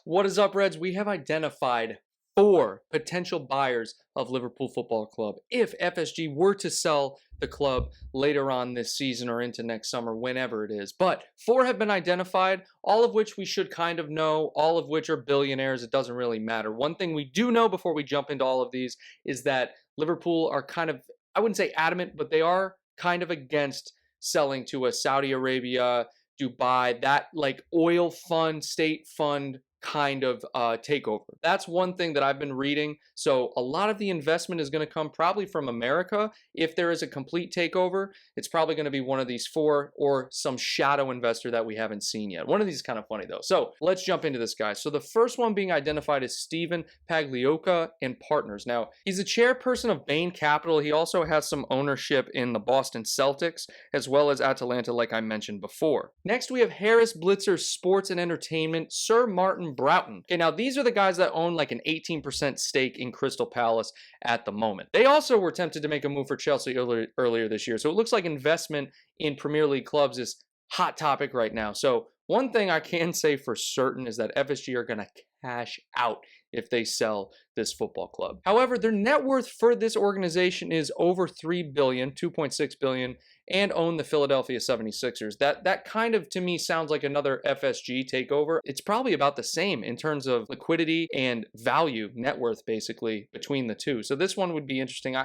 What is up, Reds? We have identified 4 potential buyers of Liverpool Football Club if FSG were to sell the club later on this season or into next summer, whenever it is. But 4 have been identified, all of which we should kind of know, all of which are billionaires. It doesn't really matter. One thing we do know before we jump into all of these is that Liverpool are kind of, I wouldn't say adamant, but they are kind of against selling to a Saudi Arabia, Dubai, that like oil fund, state fund kind of takeover. That's one thing that I've been reading. So a lot of the investment is going to come probably from America. If there is a complete takeover, it's probably going to be one of these 4 or some shadow investor that we haven't seen yet. One of these is kind of funny though. So let's jump into this, guy. So the first one being identified is Stephen Pagliocca and Partners. Now, he's a chairperson of Bain Capital. He also has some ownership in the Boston Celtics as well as Atalanta, like I mentioned before. Next, we have Harris Blitzer Sports and Entertainment, Sir Martin Broughton. Okay, now these are the guys that own like an 18% stake in Crystal Palace at the moment. They also were tempted to make a move for Chelsea earlier this year. So it looks like investment in Premier League clubs is hot topic right now. So one thing I can say for certain is that FSG are going to cash out if they sell this football club. However, their net worth for this organization is over $3 billion, $2.6 billion, and own the Philadelphia 76ers. That kind of, to me, sounds like another FSG takeover. It's probably about the same in terms of liquidity and value, net worth, basically, between the two. So this one would be interesting.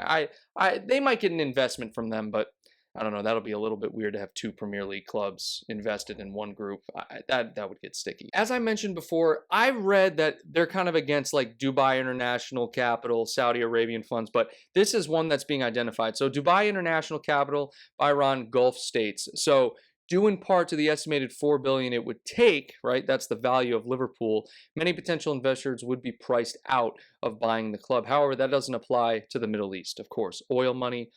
They might get an investment from them, but I don't know, that'll be a little bit weird to have 2 Premier League clubs invested in one group. That would get sticky. As I mentioned before, I've read that they're kind of against like Dubai International Capital, Saudi Arabian funds, but this is one that's being identified. So Dubai International Capital, Bahrain, Gulf states. So due in part to the estimated $4 billion it would take, right? That's the value of Liverpool. Many potential investors would be priced out of buying the club. However, that doesn't apply to the Middle East, of course. Oil money,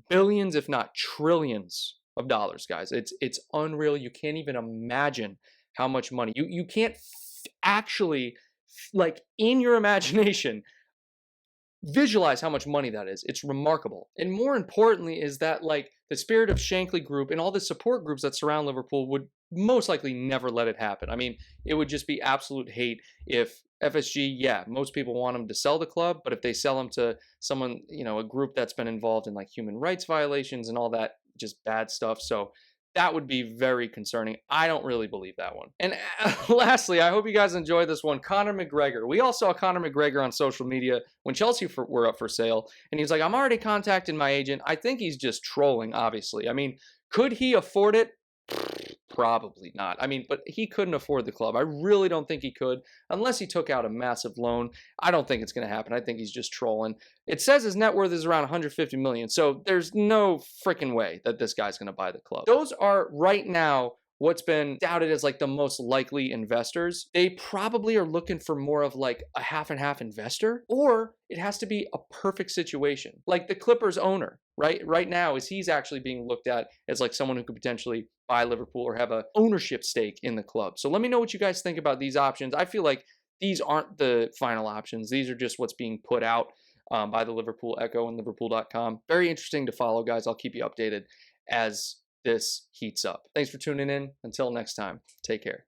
billions, if not trillions of dollars, guys. It's unreal. You can't even imagine how much money. You can't actually, like in your imagination, visualize how much money that is. It's remarkable. And more importantly is that like the Spirit of Shankly group and all the support groups that surround Liverpool would most likely never let it happen. I mean, it would just be absolute hate if FSG, yeah, most people want them to sell the club, but if they sell them to someone, a group that's been involved in like human rights violations and all that, just bad stuff. So that would be very concerning. I don't really believe that one. And lastly, I hope you guys enjoyed this one. Conor McGregor. We all saw Conor McGregor on social media when Chelsea were up for sale. And he's like, I'm already contacting my agent. I think he's just trolling, obviously. I mean, could he afford it? Probably not. I mean, but he couldn't afford the club. I really don't think he could unless he took out a massive loan. I don't think it's going to happen. I think he's just trolling. It says his net worth is around 150 million. So there's no freaking way that this guy's going to buy the club. Those are right now what's been touted as like the most likely investors. They probably are looking for more of like a half and half investor, or it has to be a perfect situation. Like the Clippers owner, right now is he's actually being looked at as like someone who could potentially buy Liverpool or have a ownership stake in the club. So let me know what you guys think about these options. I feel like these aren't the final options. These are just what's being put out by the Liverpool Echo and Liverpool.com. Very interesting to follow, guys. I'll keep you updated as this heats up. Thanks for tuning in. Until next time, take care.